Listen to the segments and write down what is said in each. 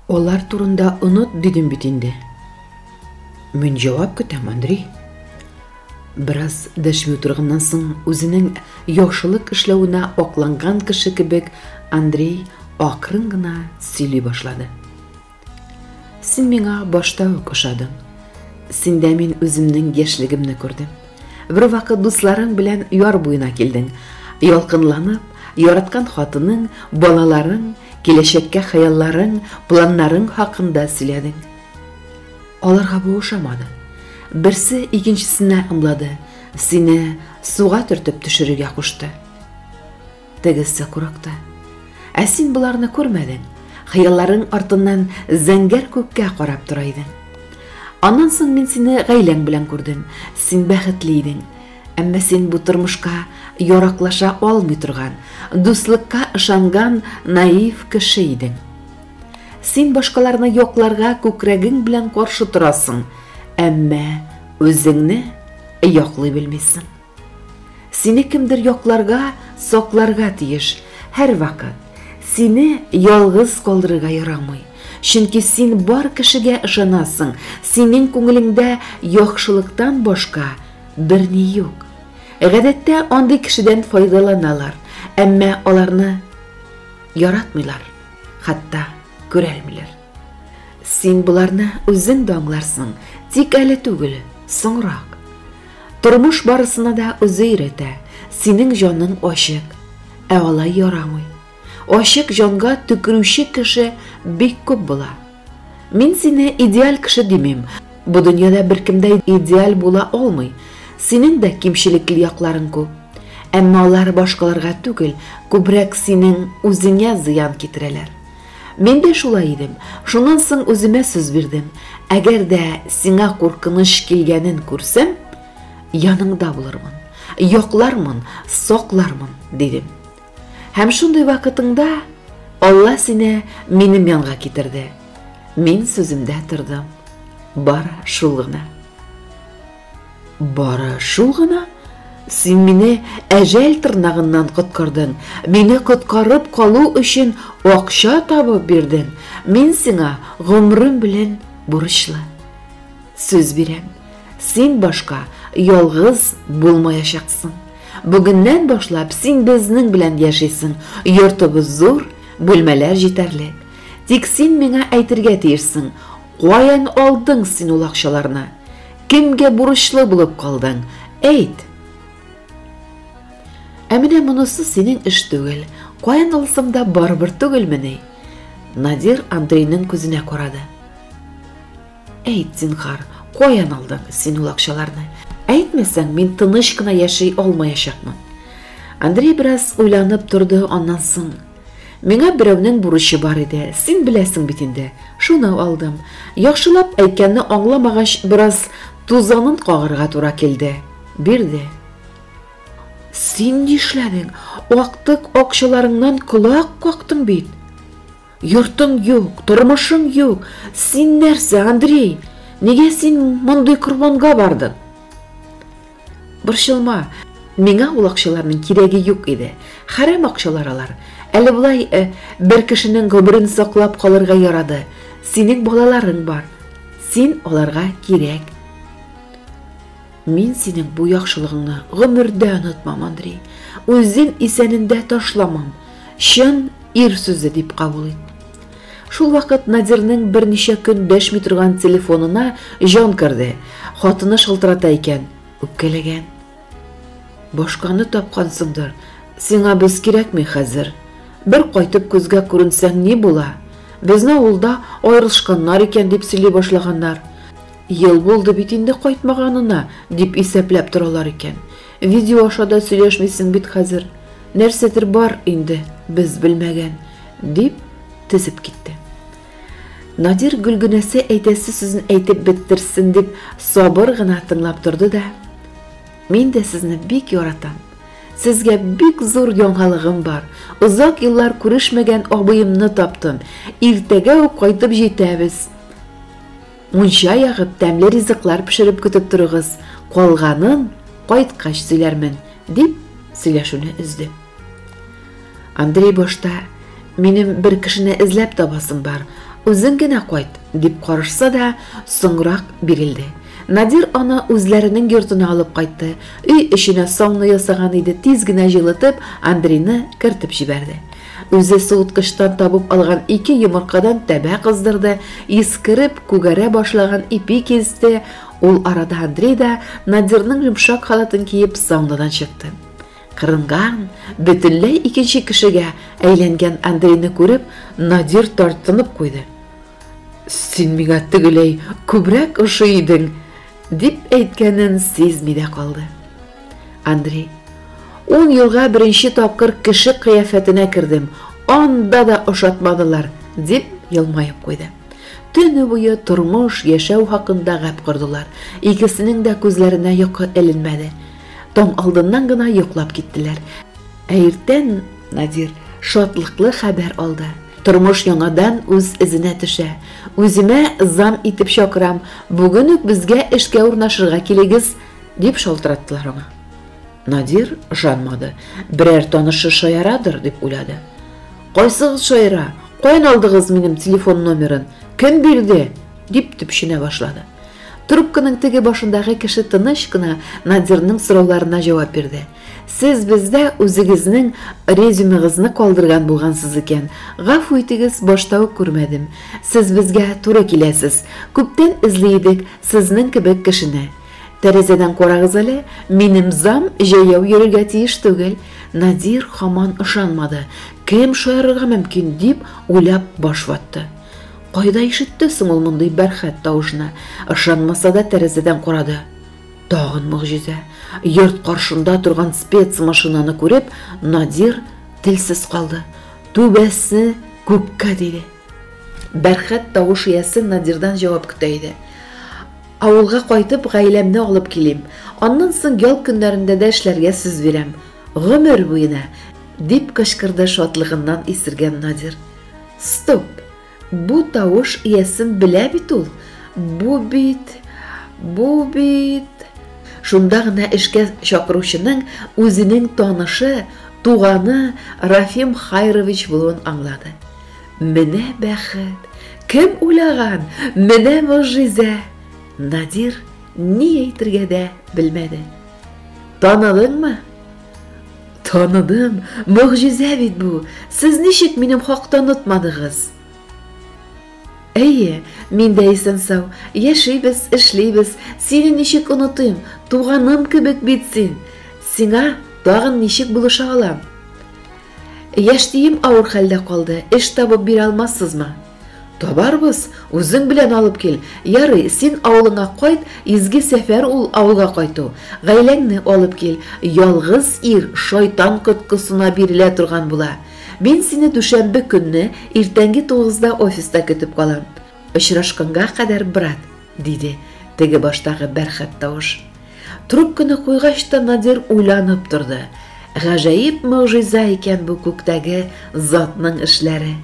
Олар турында unut dedim bit indi. Мен jawab көтәм, Андрей. Biraz дәшми утырганнан соң үзенең яхшылык эшләвенә акланган кеше кебек Андрей акрын гына сөйли башлады. Син миңа башта ук ошадың. Синдә мин үземнең яшьлегемне күрдем. Бер вакыт дусларың белән яр буена килдең. Ялкынланып, яраткан хатының, балаларың, киләчәккә хыялларың, планнарың хакында сөйләдең. Аларга бу ошамады. Берсе икенчесенә ымлады. Сине суга төртеп төшерергә кушты. Тегесе курыкты. Ә син буларны күрмәдең. Хыялларың артыннан зәңгәр күккә карап тора идең. Аннан соң мин сине гаиләң белән күрдем. Син бәхетле идең. Әмма син бу тормышка яраклаша алмый торган, дуслыкка ышанган наив кеше идең. Син башкаларны якларга күкрәгең белән каршы торасың, әмма үзеңне яклый белмисең. Сине кемдер якларга, сакларга тиеш. Һәр вакыт сине ялгыз калдырырга ярамый. Чөнки син бар кешегә ышанасың. Синең күңелеңдә яхшылыктан башка берни юк. Гадәттә андый кешедән файдаланалар, әмма аларны яратмыйлар, хәтта күрәлмиләр. Син буларны үзең дә аңларсың, тик әле түгел, соңрак. Тормыш барысына да үзе өйрәтә. Синең җаның ачык, ә алай ярамый. Ачык җанга төкерүче кеше бик күп була. Мин сине идеаль кеше димим. Бу дөньяда беркем дә идеаль була алмый. Синең дә кимчелекле якларың күп. Әмма алар башкаларга түгел, күбрәк синең үзеңә зыян китерәләр. Мин дә шулай идем. Шуннан соң үземә сүз бирдем. Әгәр дә сиңа куркыныч килгәнен күрсәм, яныңда булырмын, яклармын, саклармын, дидем. Һәм шундый вакытыңда Алла сине минем янга китерде. Мин сүземдә тордым. Бара шул гына. Бара шул гына? Син мине әҗәл тырнагыннан коткардың. Мине коткарып калу өчен акча табып бирдең. Мин сиңа гомрем белән бурычлы. Сүз бирәм. Син башка ялгыз булмаячаксың. Бүгеннән башлап син безнең белән яшисең. Йортыбыз зур, бүлмәләр җитәрлек. Тик син миңа әйтергә тиешсең. Каян алдың син ул акчаларны? Кемгә бурычлы булып калдың? Әйт. Ә менә монысы синең эш түгел. Каян алсам да барыбер түгелмени? Надир Андрейның күзенә карады. Әйт, зинһар, каян алдың син ул акчаларны? Әйтмәсәң, мин тыныч кына яши алмаячакмын. Андрей бераз уйланып торды, аннан соң. Миңа берәүнең бурычы бар иде. Син беләсең бит инде. Шуны алдым. Яхшылап әйткәнне аңламагач, бераз тузанын кагырга туры килде. Бирде. Син нишләдең? Актык акчаларыңнан кулак кактың бит. Йортың юк, тормышың юк. Син нәрсә, Андрей? Нигә син мондый курбанга бардың? Борчылма. Миңа ул акчаларның кирәге юк иде. Харам акчалар алар. Әле булай бер кешенең гомерен саклап калырга ярады. Синең балаларың бар. Син аларга кирәк. Мин синең бу яхшылыгыңны гомердә онытмам, Андрей. Үзем исәнендә ташламам. Чын ир сүзе дип кабул ит. Шул вакыт Надирның берничә көн дәшми торган телефонына җан керде. Хатыны шылтырата икән, үпкәләгән. Башканы тапкансыңдыр. Сиңа без кирәкми хәзер. Бер кайтып күзгә күренсәң ни була? Безне авылда аерылышканнар икән дип сөйли башлаганнар. Ел булды бит инде кайтмаганына дип исәпләп торалар икән. Видео ашада сөйләшмисең бит хәзер. Нәрсәдер бар инде, без белмәгән, дип тезеп китте. Надир Гөлгөнәсе әйтәсе сүзен әйтеп беттерсен дип сабыр гына тыңлап торды да: Мин дә сезне бик яратам. Сезгә бик зур яңалыгым бар. Узак еллар күрешмәгән абыемны таптым. Иртәгә үк кайтып җитәбез. Мунча ягып тәмле ризыклар пешереп көтеп торыгыз. Калганын кайткач сөйләрмен, дип сөйләшүне үзде. Андрей башта: Минем бер кешене эзләп табасым бар. үзең генә кайт, дип карышса да, соңрак бирелде. Надир аны үзләренең йортына алып кайтты. Өй эченә сауна ясаган иде, тиз генә җылытып, Андрейны кертеп җибәрде. Үзе суыткычтан табып алган 2 йомыркадан тәбә кыздырды, искереп күгәрә башлаган ипи кесте. Ул арада Андрей да Надирның йомшак халатын киеп саунадан чыкты. Кырынган, бөтенләй икенче кешегә әйләнгән Андрейны күреп, Надир тартынып куйды. Син миңа тегеләй күбрәк ошый идең, дип әйткәнен сизми дә калды. Андрей: 10 елга беренче тапкыр кеше кыяфәтенә кердем, анда да ошатмадылар, дип елмаеп куйды. Төне буе тормыш, яшәү хакында гәп кырдылар. Икесенең дә күзләренә йокы эленмәде. Таң алдыннан гына йоклап киттеләр. Иртән Надир шатлыклы хәбәр алды. Тормыш яңадан үз эзенә төшә. Үземә зам итеп чакырам, бүген үк безгә эшкә урнашырга килегез, дип шалтыраттылар аңа. Надир ышанмады. Берәр танышы шаярадыр дип уйлады. Кайсыгыз шаяра? Каян алдыгыз минем телефон номерын? Кем бирде? Дип төпшенә башлады. Трубканың теге башындагы кеше тыныч кына Надирның сорауларына җавап бирде. Сез бездә үзегезнең резюмегызны калдырган булгансыз икән. Гафу итегез, башта ук күрмәдем. Сез безгә туры киләсез. Күптән эзли идек сезнең кебек кешене. Тәрәзәдән карагыз әле, минем зам җәяү йөрергә тиеш түгел. Надир һаман ышанмады. Кем шаярырга мөмкин дип уйлап баш ватты. Кайда ишетте соң ул мондый бәрхәт тавышны? Ышанмаса да тәрәзәдән карады. Тагын мөгъҗиза. Йорт каршында торган спецмашинаны күреп, Надир телсез калды. Түбәсе күккә диде. Бәрхәт тавыш иясе Надирдан җавап көтә иде. Авылга кайтып, гаиләмне алып килим. Аннан соң ял көннәрендә дә эшләргә сүз бирәм. Гомер буена, дип кычкырды шатлыгыннан исергән Надир. Стоп. Бу тавыш иясен белә бит ул. Бу бит. Шунда гына эшкә чакыручының үзенең танышы, туганы Рафим Хайрович булуын аңлады. Менә бәхет. Кем уйлаган? Менә мөгъҗиза. Надир ни әйтергә дә белмәде. Таныдыңмы? Таныдым. Мөгъҗиза бит бу. Сез ничек минем хакта онытмадыгыз? Әйе, мин дә исән сау. Яшибез, эшлибез. Сине ничек онытыйм? Туганым кебек бит син. Сиңа тагын ничек булыша алам? Яшьтием авыр хәлдә калды. Эш табып бирә алмассызмы? Табарбыз, үзең белән алып кил. Ярый, син авылыңа кайт, изге сәфәр ул авылга кайту. Гаиләңне алып кил. Ялгыз ир шайтан коткысына бирелә торган була. Мин сине дүшәмбе көнне иртәнге 9-да офиста көтеп калам. Очрашканга кадәр, брат, диде теге баштагы бәрхәт тавыш. Трубканы куйгач та Надир уйланып торды. Гаҗәеп мөгъҗиза икән бу күктәге затның эшләре.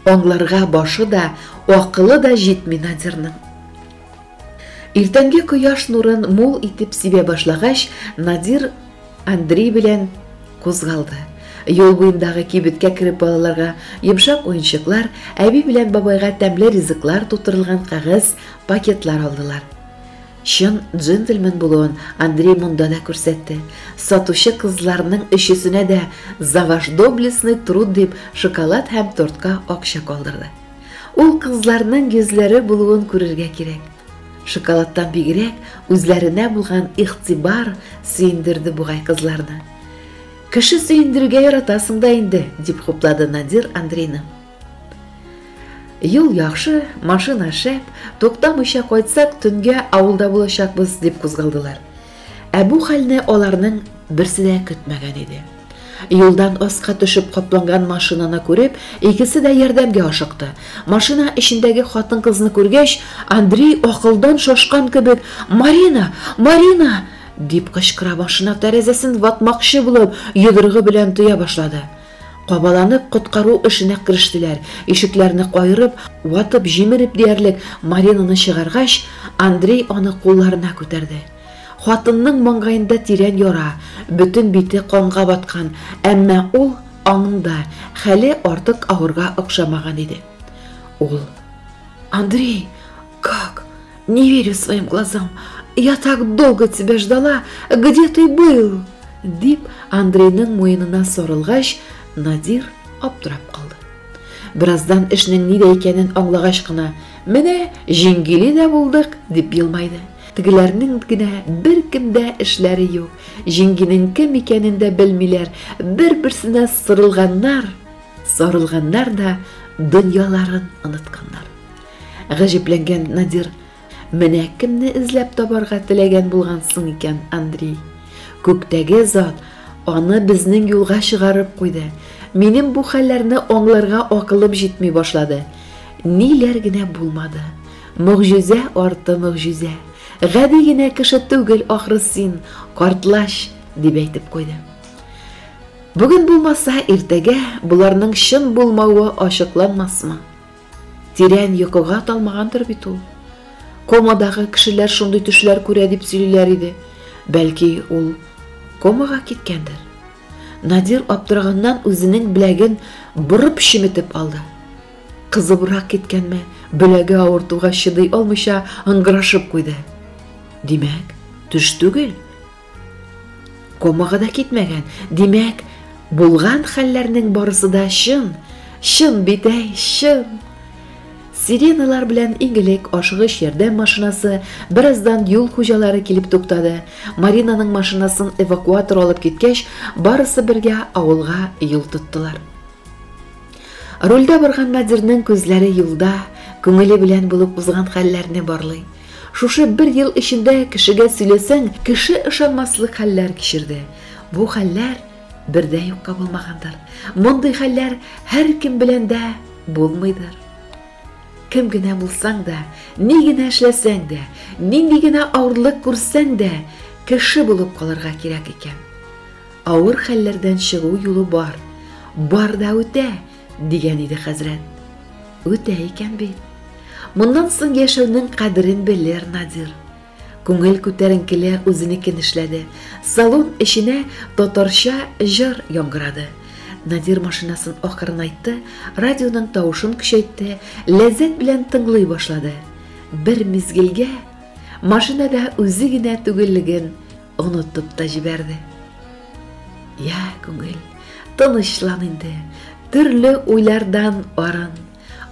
Аңларга башы да, акылы да җитми Надирның. Иртәнге кояш нурын мул итеп сибә башлагач, Надир Андрей белән кузгалды. Юл буендагы кибеткә кереп балаларга йомшак уенчыклар, әби белән бабайга тәмле ризыклар тутырылган кагыз, пакетлар алдылар. Чын джентльмен булуын Андрей монда да күрсәтте. Сатучы кызларның өчесенә дә за ваш доблестный труд дип шоколад һәм тортка акча калдырды. Ул кызларның йөзләре булуын күрергә кирәк. Шоколадтан бигрәк үзләренә булган игътибар сөендерде бугай кызларны. Кеше сөендергә яратасың да инде, дип хуплады Надир Андрейны. Юл яхшы, машина шәп, туктамыйча кайтсак, төнгә авылда булачакбыз, дип кузгалдылар. Бу хәлне аларның берсе дә көтмәгән иде. Юлдан аска төшеп капланган машинаны күреп, икесе дә ярдәмгә ашыкты. Машина эчендәге хатын-кызны күргәч, Андрей акылдан шашкан кебек: "Марина, Марина!" дип кычкыра, машина тәрәзәсен ватмакчы булып, йодрыгы белән тыя башлады. Кабаланып коткару эшенә кирештеләр. Ишекләрне кайрып, ватып җимереп диярлек Маринаны чыгаргач, Андрей аны кулларына күтәрде. Хатынның маңгаенда тирән яра, бөтен бите канга баткан, әмма ул аңында хәле артык авырга охшамаган иде. Ул Андрей, как? Не верю своим глазам. Я так долго тебя ждала. Где ты был? Дип Андрейнің мойнына сорылғаш, Надир аптырап қалды. Біраздан ішінің неде екенін аңлағаш қына, «Менә жеңгелі дә булдык» дип елмайды. Тегеләрнең генә бер кемдә эшләре юк. Жеңгенең кем икәнен дә белмиләр. Бер-берсенә сарылганнар да дөньяларын онытканнар. Гаҗипләнгән Надир, «Менә кемне эзләп табарга теләгән булгансың икән, Андрей? Күктәге зат аны безнең юлга чыгарып куйды. Минем бу хәлләрне аңларга акылым җитми башлады. Ниләр генә булмады. Мөгъҗизә арты мөгъҗизә. Гади генә кеше түгел ахры син, картлаш» дип әйтеп куйды. Бүген булмаса иртәгә буларның чын булмавы ачыкланмасмы? Тирән йокыга талмагандыр бит ул. Комадагы кешеләр шундый төшләр күрә дип сөйлиләр иде. Бәлки ул комага киткәндер. Надир аптыраганнан үзенең беләген борып шиметеп алды. Кызыбрак киткәнме, беләге авыртуга чыдый алмыйча ыңгырашып куйды. Димәк, төш түгел. Комага да китмәгән. Димәк, булган хәлләрнең барысы да чын бит әй, чын. Сиреналар белән иңелек ашыгыш ярдәм машинасы бераздан юл хуҗалары килеп туктады. Маринаның машинасын эвакуатор алып киткәч, барысы бергә авылга юл тоттылар. Рульдә барган Надирның күзләре юлда, күңеле белән булып узган хәлләрне барлый. Шушы бер ел эчендә кешегә сөйләсәң, кеше ышанмаслык хәлләр кичерде. Бу хәлләр бердә юкка булмагандыр. Мондый хәлләр һәркем белән дә булмыйдыр. Кем генә булсаң да, ни генә эшләсәң дә, нинди генә авырлык күрсәң дә, кеше булып калырга кирәк икән. Авыр хәлләрдән чыгу юлы бар. Бар да үтә, дигән иде хәзрәт. Үтә икән бит. Моннан соң яшәүнең кадерен белер Надир. Күңел күтәренкеле үзенекен эшләде. Салон эченә татарча җыр яңгырады. Надир машинасын акырынайтты, радионың тавышын көчәйтте, ләззәт белән тыңлый башлады. Бер мизгелгә машинада үзе генә түгеллеген онытып та җибәрде. Я, күңел, тынычлан инде. Төрле уйлардан арын.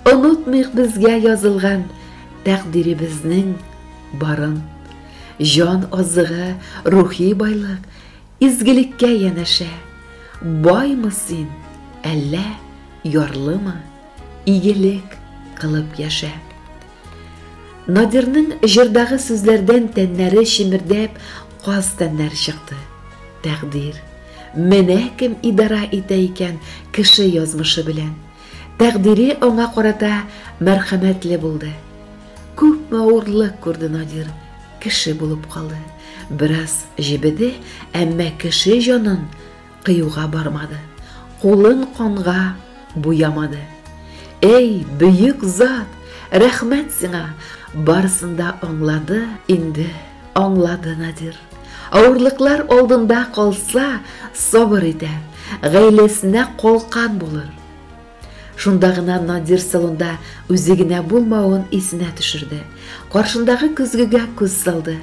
Онытмыйк безгә язылган тәкъдиребезнең барын. Жан азыгы, рухи байлык, изгелеккә янәшә. Баймы син, әллә ярлымы, игелек кылып яшә. Надирның җырдагы сүзләрдән тәннәре шимердәп, каз тәннәр чыкты. Тәкъдир, менә кем идара итә икән кеше язмышы белән. Тәкъдире аңа карата мәрхәмәтле булды. Күпме авырлык күрде Надир, кеше булып калды. Бераз җибеде, әмма кеше җанын кыюга бармады. Кулын канга буямады. Эй, бөек зат, рәхмәт сиңа. Барысын да аңлады, инде аңлады Надир. Авырлыклар алдында калса, сабыр итә, гаиләсенә калкан булыр. Шунда гына Надир салонда үзе генә булмавын исенә төшерде. Каршындагы көзгегә күз салды.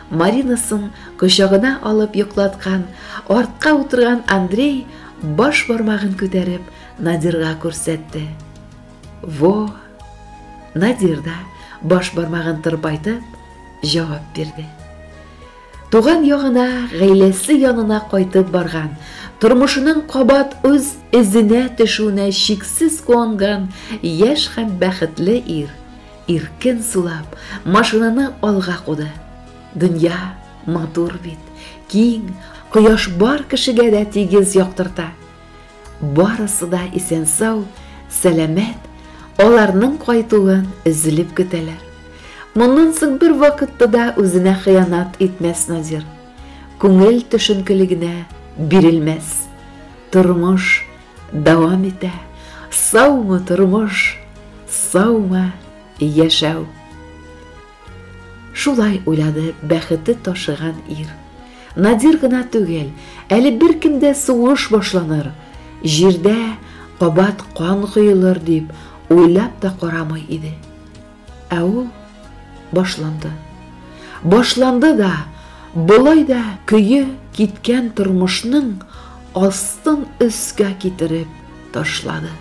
Маринасын кочагына алып йоклаткан, артка утырган Андрей баш бармагын күтәреп Надирга күрсәтте. Во! Надир да баш бармагын тырпайтып җавап бирде. Туган ягына, гаиләсе янына кайтып барган, тормышының кабат үз эзенә төшүенә чиксез куанган яшь һәм бәхетле ир, иркен сулап, машинаны алга куды. Дөнья матур бит, киң, кояш бар кешегә дә тигез яктырта. Барысы да исән-сау, сәламәт, аларның кайтуын өзелеп көтәләр. Моннан соң бер вакытта да үзенә хыянат итмәс Надир. Күңел төшенкелегенә бирелмәс. Тормыш дәвам итә. Саумы тормыш, саумы яшәү. Шулай уйлады бәхете ташыган ир. Надир гына түгел, әле бер кемдә сугыш башланыр, җирдә кабат кан коелыр дип уйлап та карамый иде. Ә ул башланды. Башланды да, болай да көйе киткән тормышның астын өскә китереп ташлады.